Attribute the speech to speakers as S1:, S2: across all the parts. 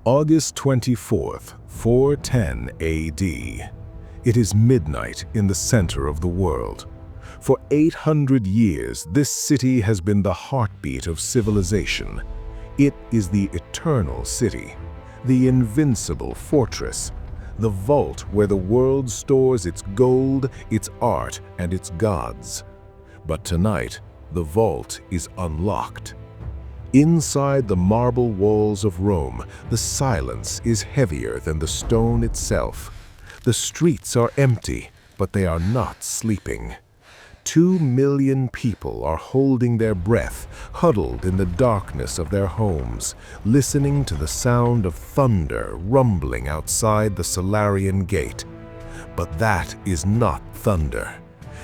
S1: August 24th, 410 AD. It is midnight in the center of the world. For 800 years, this city has been the heartbeat of civilization. It is the eternal city, the invincible fortress, the vault where the world stores its gold, its art, and its gods. But tonight, the vault is unlocked. Inside the marble walls of Rome, the silence is heavier than the stone itself. The streets are empty, but they are not sleeping. 2 million people are holding their breath, huddled in the darkness of their homes, listening to the sound of thunder rumbling outside the Salarian gate. But that is not thunder.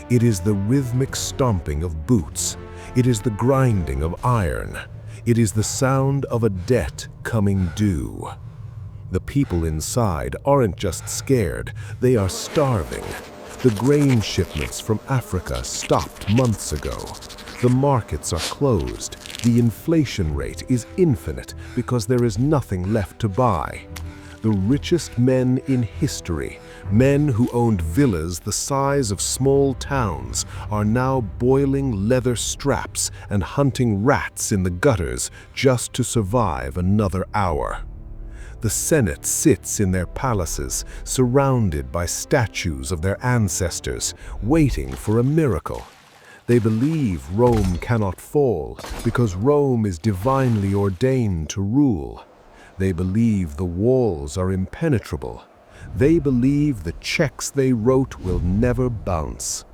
S1: It is the rhythmic stomping of boots. It is the grinding of iron. It is the sound of a debt coming due. The people inside aren't just scared, they are starving. The grain shipments from Africa stopped months ago. The markets are closed. The inflation rate is infinite because there is nothing left to buy. The richest men in history, men who owned villas the size of small towns, are now boiling leather straps and hunting rats in the gutters just to survive another hour. The Senate sits in their palaces, surrounded by statues of their ancestors, waiting for a miracle. They believe Rome cannot fall because Rome is divinely ordained to rule. They believe the walls are impenetrable. They believe the checks they wrote will never bounce.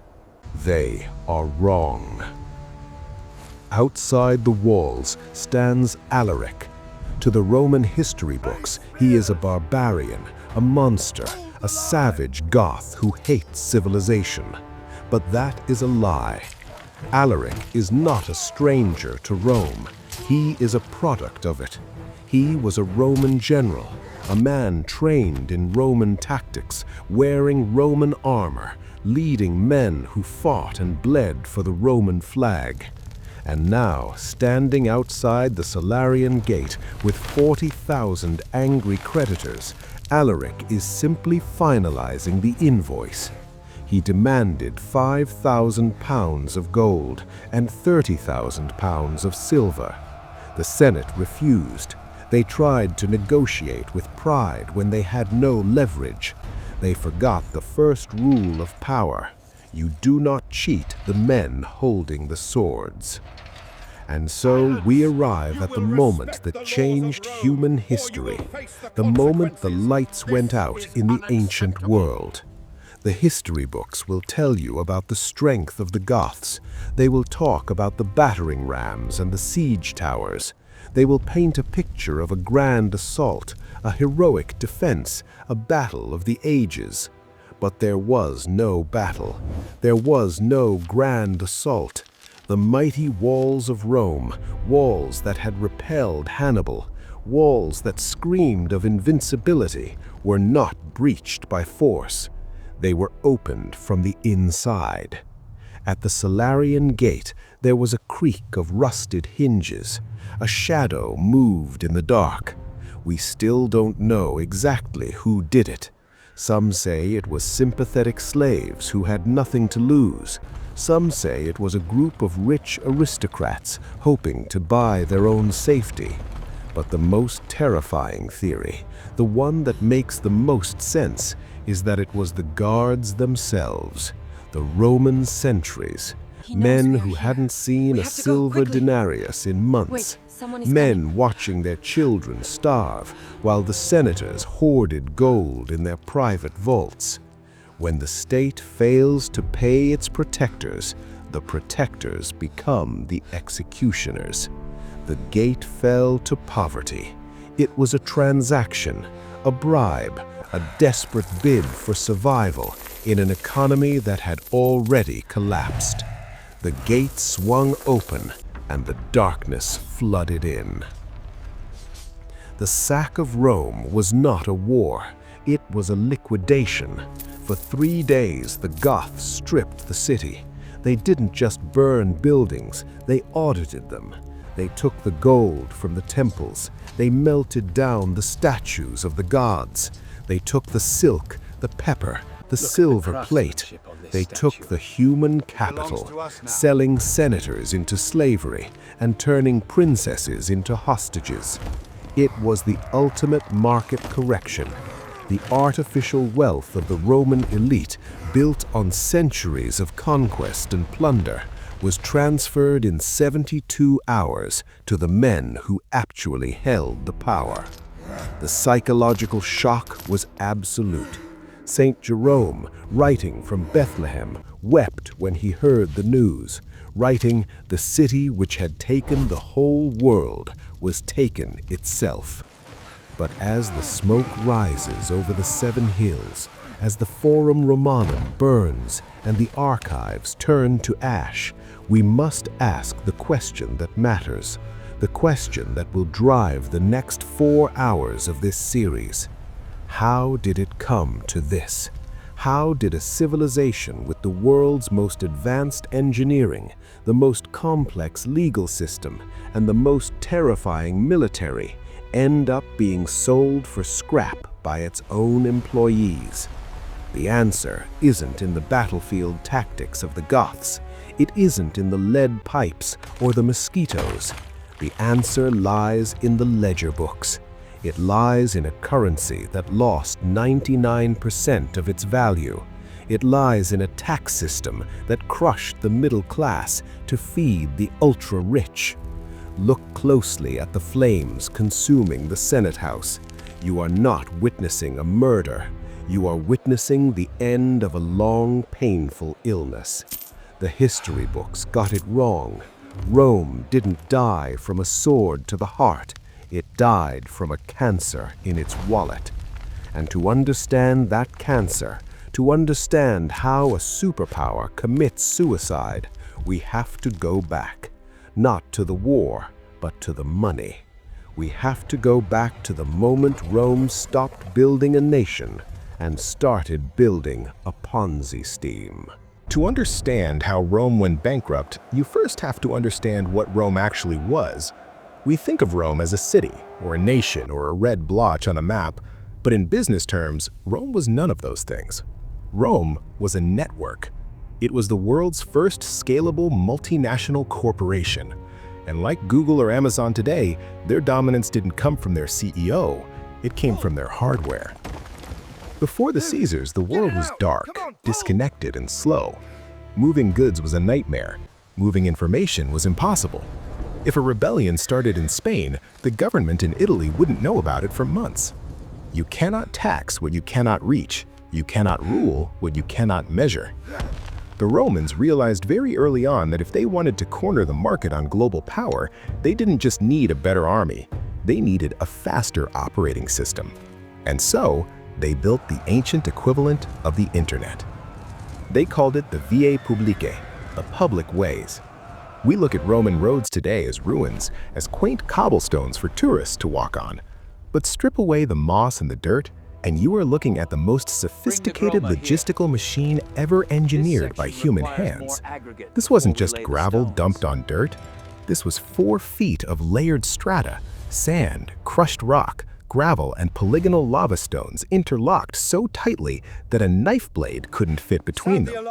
S1: They are wrong. Outside the walls stands Alaric. To the Roman history books, he is a barbarian, a monster, a savage Goth who hates civilization. But that is a lie. Alaric is not a stranger to Rome. He is a product of it. He was a Roman general, a man trained in Roman tactics, wearing Roman armor, leading men who fought and bled for the Roman flag. And now, standing outside the Salarian gate with 40,000 angry creditors, Alaric is simply finalizing the invoice. He demanded 5,000 pounds of gold and 30,000 pounds of silver. The Senate refused. They tried to negotiate with pride when they had no leverage. They forgot the first rule of power. You do not cheat the men holding the swords. And so we arrive at the moment that changed human history, the moment the lights went out in the ancient world. The history books will tell you about the strength of the Goths. They will talk about the battering rams and the siege towers. They will paint a picture of a grand assault, a heroic defense, a battle of the ages. But there was no battle. There was no grand assault. The mighty walls of Rome, walls that had repelled Hannibal, walls that screamed of invincibility, were not breached by force. They were opened from the inside. At the Salarian gate, there was a creak of rusted hinges. A shadow moved in the dark. We still don't know exactly who did it. Some say it was sympathetic slaves who had nothing to lose. Some say it was a group of rich aristocrats hoping to buy their own safety. But the most terrifying theory, the one that makes the most sense, is that it was the guards themselves, the Roman sentries, men who hadn't seen a silver denarius in months, men watching their children starve while the senators hoarded gold in their private vaults. When the state fails to pay its protectors, the protectors become the executioners. The gate fell to poverty. It was a transaction, a bribe, a desperate bid for survival in an economy that had already collapsed. The gate swung open and the darkness flooded in. The sack of Rome was not a war, it was a liquidation. For 3 days, the Goths stripped the city. They didn't just burn buildings, they audited them. They took the gold from the temples. They melted down the statues of the gods. They took the silk, the pepper, the silver plate. They took the human capital, selling senators into slavery and turning princesses into hostages. It was the ultimate market correction. The artificial wealth of the Roman elite, built on centuries of conquest and plunder, was transferred in 72 hours to the men who actually held the power. The psychological shock was absolute. Saint Jerome, writing from Bethlehem, wept when he heard the news, writing, "The city which had taken the whole world was taken itself." But as the smoke rises over the 7 hills, as the Forum Romanum burns and the archives turn to ash, we must ask the question that matters, the question that will drive the next 4 hours of this series. How did it come to this? How did a civilization with the world's most advanced engineering, the most complex legal system, and the most terrifying military end up being sold for scrap by its own employees? The answer isn't in the battlefield tactics of the Goths. It isn't in the lead pipes or the mosquitoes. The answer lies in the ledger books. It lies in a currency that lost 99% of its value. It lies in a tax system that crushed the middle class to feed the ultra-rich. Look closely at the flames consuming the Senate House. You are not witnessing a murder. You are witnessing the end of a long, painful illness. The history books got it wrong. Rome didn't die from a sword to the heart. It died from a cancer in its wallet. And to understand that cancer, to understand how a superpower commits suicide, we have to go back. Not to the war, but to the money. We have to go back to the moment Rome stopped building a nation and started building a Ponzi scheme.
S2: To understand how Rome went bankrupt, you first have to understand what Rome actually was. We think of Rome as a city, or a nation, or a red blotch on a map, but in business terms, Rome was none of those things. Rome was a network. It was the world's first scalable multinational corporation. And like Google or Amazon today, their dominance didn't come from their CEO, it came from their hardware. Before the Caesars, the world was dark, disconnected, and slow. Moving goods was a nightmare. Moving information was impossible. If a rebellion started in Spain, the government in Italy wouldn't know about it for months. You cannot tax what you cannot reach. You cannot rule what you cannot measure. The Romans realized very early on that if they wanted to corner the market on global power, they didn't just need a better army, they needed a faster operating system. And so, they built the ancient equivalent of the internet. They called it the Viae Publicae, the public ways. We look at Roman roads today as ruins, as quaint cobblestones for tourists to walk on. But strip away the moss and the dirt, and you are looking at the most sophisticated logistical machine ever engineered by human hands. This wasn't just gravel dumped on dirt. This was 4 feet of layered strata, sand, crushed rock, gravel, and polygonal lava stones interlocked so tightly that a knife blade couldn't fit between them.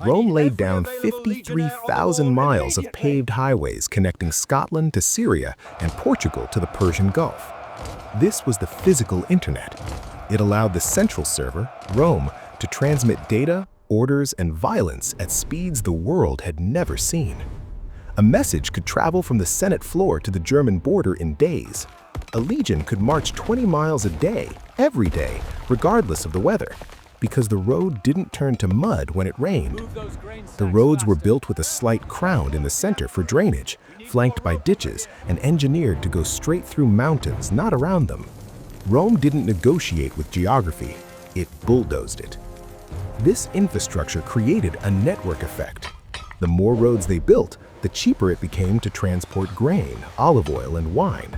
S2: Rome laid down 53,000 miles of paved highways connecting Scotland to Syria and Portugal to the Persian Gulf. This was the physical internet. It allowed the central server, Rome, to transmit data, orders, and violence at speeds the world had never seen. A message could travel from the Senate floor to the German border in days. A legion could march 20 miles a day, every day, regardless of the weather, because the road didn't turn to mud when it rained. The roads were built with a slight crown in the center for drainage, flanked by ditches and engineered to go straight through mountains, not around them. Rome didn't negotiate with geography, it bulldozed it. This infrastructure created a network effect. The more roads they built, the cheaper it became to transport grain, olive oil, and wine.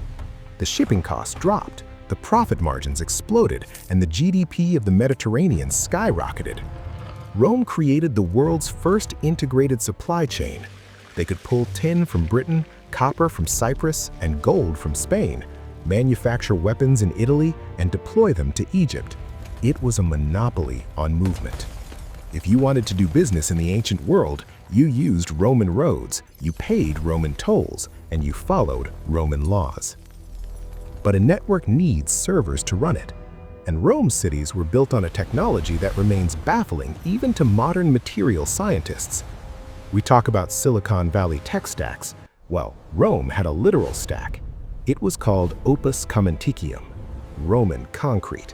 S2: The shipping costs dropped, the profit margins exploded, and the GDP of the Mediterranean skyrocketed. Rome created the world's first integrated supply chain. They could pull tin from Britain, copper from Cyprus and gold from Spain, manufacture weapons in Italy, and deploy them to Egypt. It was a monopoly on movement. If you wanted to do business in the ancient world, you used Roman roads, you paid Roman tolls, and you followed Roman laws. But a network needs servers to run it, and Rome's cities were built on a technology that remains baffling even to modern material scientists. We talk about Silicon Valley tech stacks. Well, Rome had a literal stack. It was called opus camenticium, Roman concrete.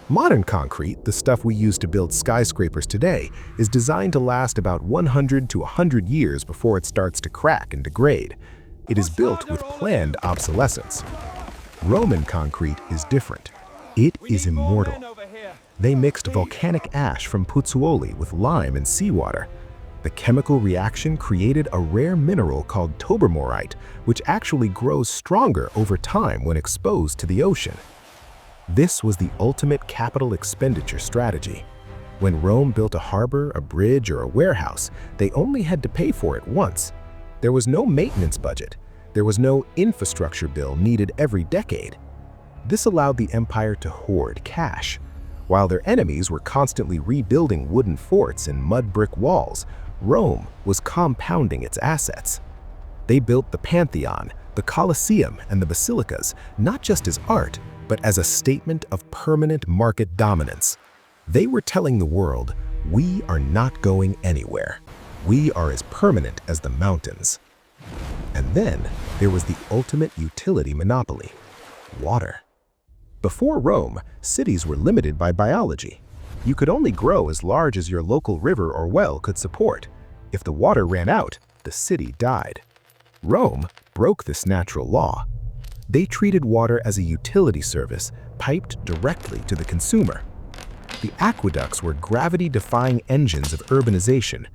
S2: Modern concrete, the stuff we use to build skyscrapers today, is designed to last about 100 to 100 years before it starts to crack and degrade. It is built with planned obsolescence. Roman concrete is different. It is immortal. They mixed volcanic ash from Pozzuoli with lime and seawater. The chemical reaction created a rare mineral called tobermorite, which actually grows stronger over time when exposed to the ocean. This was the ultimate capital expenditure strategy. When Rome built a harbor, a bridge, or a warehouse, they only had to pay for it once. There was no maintenance budget. There was no infrastructure bill needed every decade. This allowed the empire to hoard cash. While their enemies were constantly rebuilding wooden forts and mud brick walls, Rome was compounding its assets. They built the Pantheon, the Colosseum, and the basilicas, not just as art, but as a statement of permanent market dominance. They were telling the world, we are not going anywhere. We are as permanent as the mountains. And then there was the ultimate utility monopoly, water. Before Rome, cities were limited by biology. You could only grow as large as your local river or well could support. If the water ran out, the city died. Rome broke this natural law. They treated water as a utility service piped directly to the consumer. The aqueducts were gravity-defying engines of urbanization.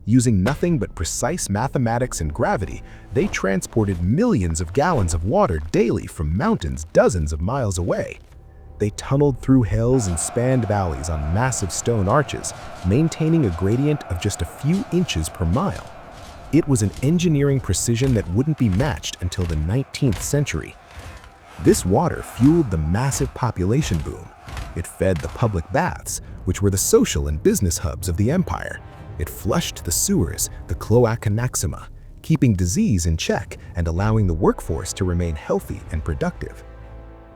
S2: Using nothing but precise mathematics and gravity, they transported millions of gallons of water daily from mountains dozens of miles away. They tunneled through hills and spanned valleys on massive stone arches, maintaining a gradient of just a few inches per mile. It was an engineering precision that wouldn't be matched until the 19th century. This water fueled the massive population boom. It fed the public baths, which were the social and business hubs of the empire. It flushed the sewers, the cloaca maxima, keeping disease in check and allowing the workforce to remain healthy and productive.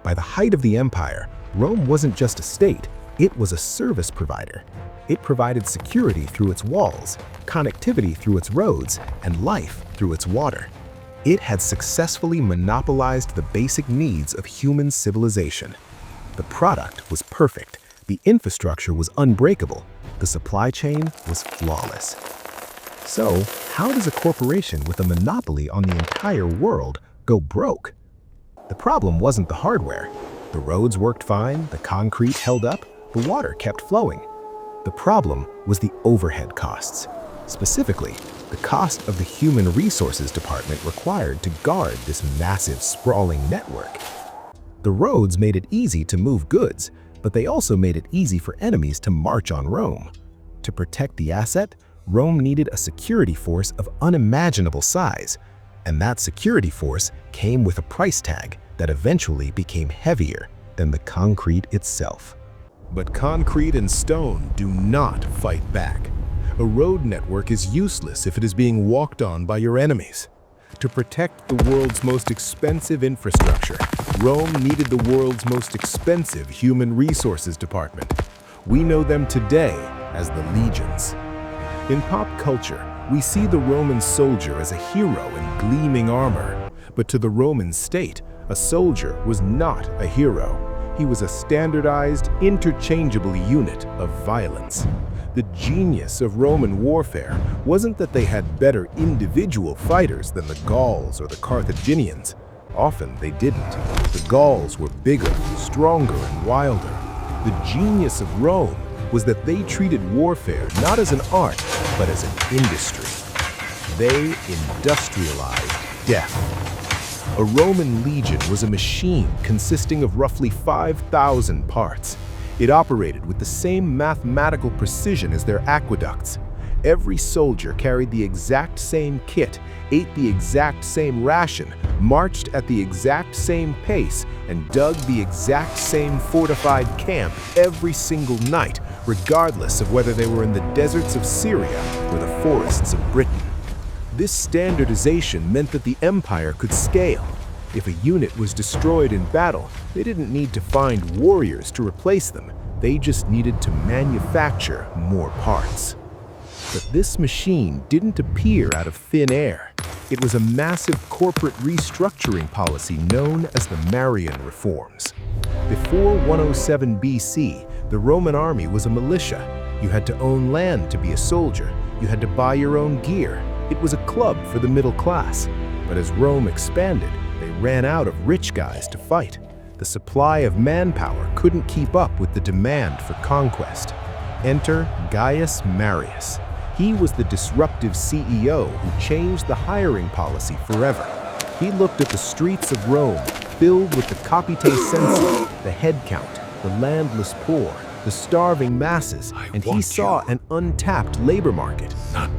S2: By the height of the empire, Rome wasn't just a state, it was a service provider. It provided security through its walls, connectivity through its roads, and life through its water. It had successfully monopolized the basic needs of human civilization. The product was perfect, the infrastructure was unbreakable, the supply chain was flawless. So, how does a corporation with a monopoly on the entire world go broke? The problem wasn't the hardware. The roads worked fine, the concrete held up, the water kept flowing. The problem was the overhead costs. Specifically, the cost of the human resources department required to guard this massive, sprawling network. The roads made it easy to move goods, but they also made it easy for enemies to march on Rome. To protect the asset, Rome needed a security force of unimaginable size, and that security force came with a price tag that eventually became heavier than the concrete itself. But concrete and stone do not fight back. A road network is useless if it is being walked on by your enemies. To protect the world's most expensive infrastructure, Rome needed the world's most expensive human resources department. We know them today as the legions. In pop culture, we see the Roman soldier as a hero in gleaming armor. But to the Roman state, a soldier was not a hero. He was a standardized, interchangeable unit of violence. The genius of Roman warfare wasn't that they had better individual fighters than the Gauls or the Carthaginians. Often they didn't. The Gauls were bigger, stronger, and wilder. The genius of Rome was that they treated warfare not as an art, but as an industry. They industrialized death. A Roman legion was a machine consisting of roughly 5,000 parts. It operated with the same mathematical precision as their aqueducts. Every soldier carried the exact same kit, ate the exact same ration, marched at the exact same pace, and dug the exact same fortified camp every single night, regardless of whether they were in the deserts of Syria or the forests of Britain. This standardization meant that the empire could scale. If a unit was destroyed in battle, they didn't need to find warriors to replace them. They just needed to manufacture more parts. But this machine didn't appear out of thin air. It was a massive corporate restructuring policy known as the Marius Reforms. Before 107 BC, the Roman army was a militia. You had to own land to be a soldier. You had to buy your own gear. It was a club for the middle class. But as Rome expanded, they ran out of rich guys to fight. The supply of manpower couldn't keep up with the demand for conquest. Enter Gaius Marius. He was the disruptive CEO who changed the hiring policy forever. He looked at the streets of Rome, filled with the capite censi, the head count, the landless poor, the starving masses, and he saw an untapped labor market.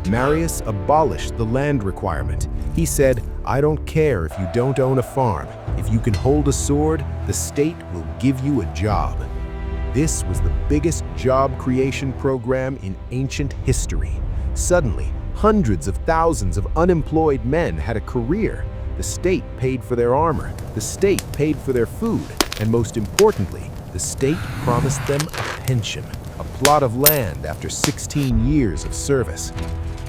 S2: Marius abolished the land requirement. He said, "I don't care if you don't own a farm. If you can hold a sword, the state will give you a job." This was the biggest job creation program in ancient history. Suddenly, hundreds of thousands of unemployed men had a career. The state paid for their armor, the state paid for their food, and most importantly, the state promised them a pension, a plot of land after 16 years of service.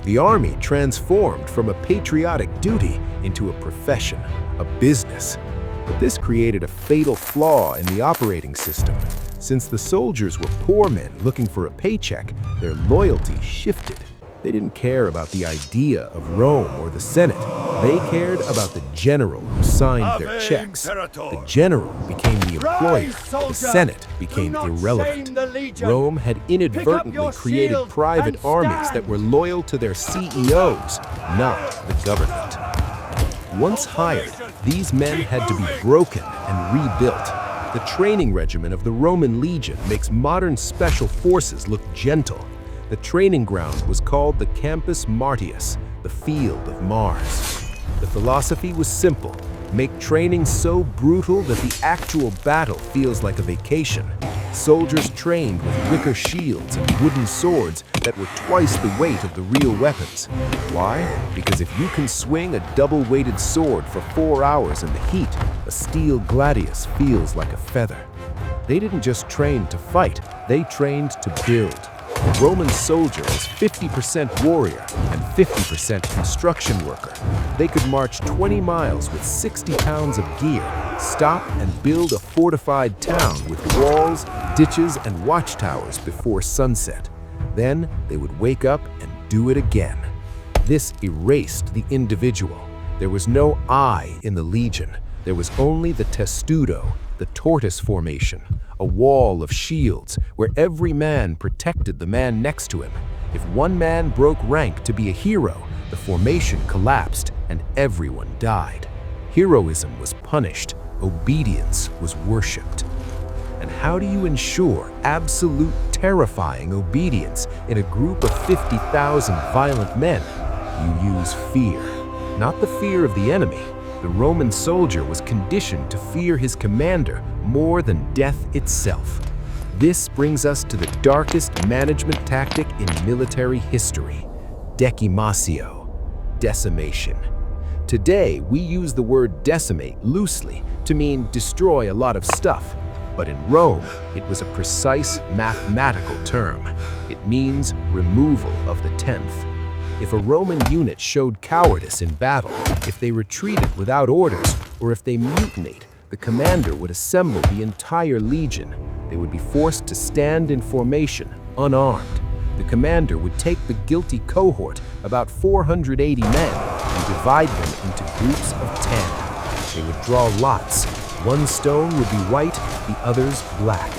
S2: The army transformed from a patriotic duty into a profession, a business. But this created a fatal flaw in the operating system. Since the soldiers were poor men looking for a paycheck, their loyalty shifted. They didn't care about the idea of Rome or the Senate. They cared about the general who signed their checks. The general became the employer. The Senate became irrelevant. Rome had inadvertently created private armies that were loyal to their CEOs, not the government. Once hired, these men had to be broken and rebuilt. The training regimen of the Roman legion makes modern special forces look gentle. The training ground was called the Campus Martius, the field of Mars. The philosophy was simple: make training so brutal that the actual battle feels like a vacation. Soldiers trained with wicker shields and wooden swords that were twice the weight of the real weapons. Why? Because if you can swing a double-weighted sword for 4 hours in the heat, a steel gladius feels like a feather. They didn't just train to fight, they trained to build. The Roman soldier was 50% warrior and 50% construction worker. They could march 20 miles with 60 pounds of gear, stop and build a fortified town with walls, ditches, and watchtowers before sunset. Then they would wake up and do it again. This erased the individual. There was no I in the legion. There was only the testudo, the tortoise formation, a wall of shields where every man protected the man next to him. If one man broke rank to be a hero, the formation collapsed and everyone died. Heroism was punished, obedience was worshipped. And how do you ensure absolute terrifying obedience in a group of 50,000 violent men? You use fear. Not the fear of the enemy. The Roman soldier was conditioned to fear his commander more than death itself. This brings us to the darkest management tactic in military history: Decimation, decimation. Today, we use the word decimate loosely to mean destroy a lot of stuff. But in Rome, it was a precise mathematical term. It means removal of the tenth. If a Roman unit showed cowardice in battle, if they retreated without orders, or if they mutinied, the commander would assemble the entire legion. They would be forced to stand in formation, unarmed. The commander would take the guilty cohort, about 480 men, and divide them into groups of 10. They would draw lots. One stone would be white, the others black.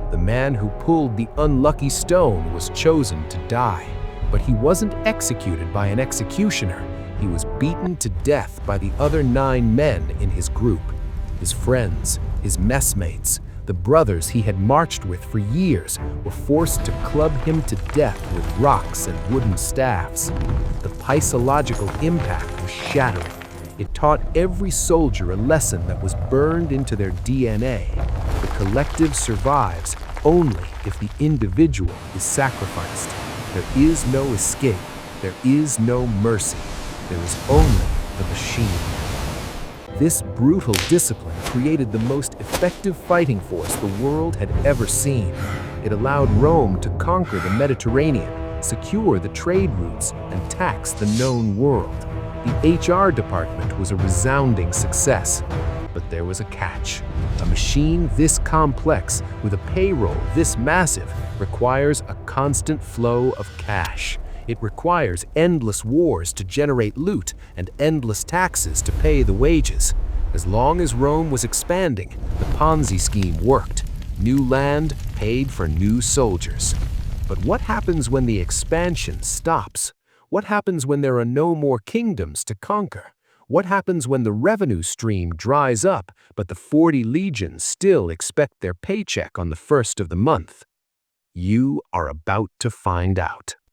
S2: The man who pulled the unlucky stone was chosen to die. But he wasn't executed by an executioner. He was beaten to death by the other 9 men in his group. His friends, his messmates,
S3: The brothers he had marched with for years were forced to club him to death with rocks and wooden staffs. The psychological impact was shattering. It taught every soldier a lesson that was burned into their DNA. The collective survives only if the individual is sacrificed. There is no escape. There is no mercy. There is only the machine. This brutal discipline created the most effective fighting force the world had ever seen. It allowed Rome to conquer the Mediterranean, secure the trade routes, and tax the known world. The HR department was a resounding success. But there was a catch. A machine this complex, with a payroll this massive, requires a constant flow of cash. It requires endless wars to generate loot and endless taxes to pay the wages. As long as Rome was expanding, the Ponzi scheme worked. New land paid for new soldiers. But what happens when the expansion stops? What happens when there are no more kingdoms to conquer? What happens when the revenue stream dries up, but the 40 legions still expect their paycheck on the first of the month? You are about to find out.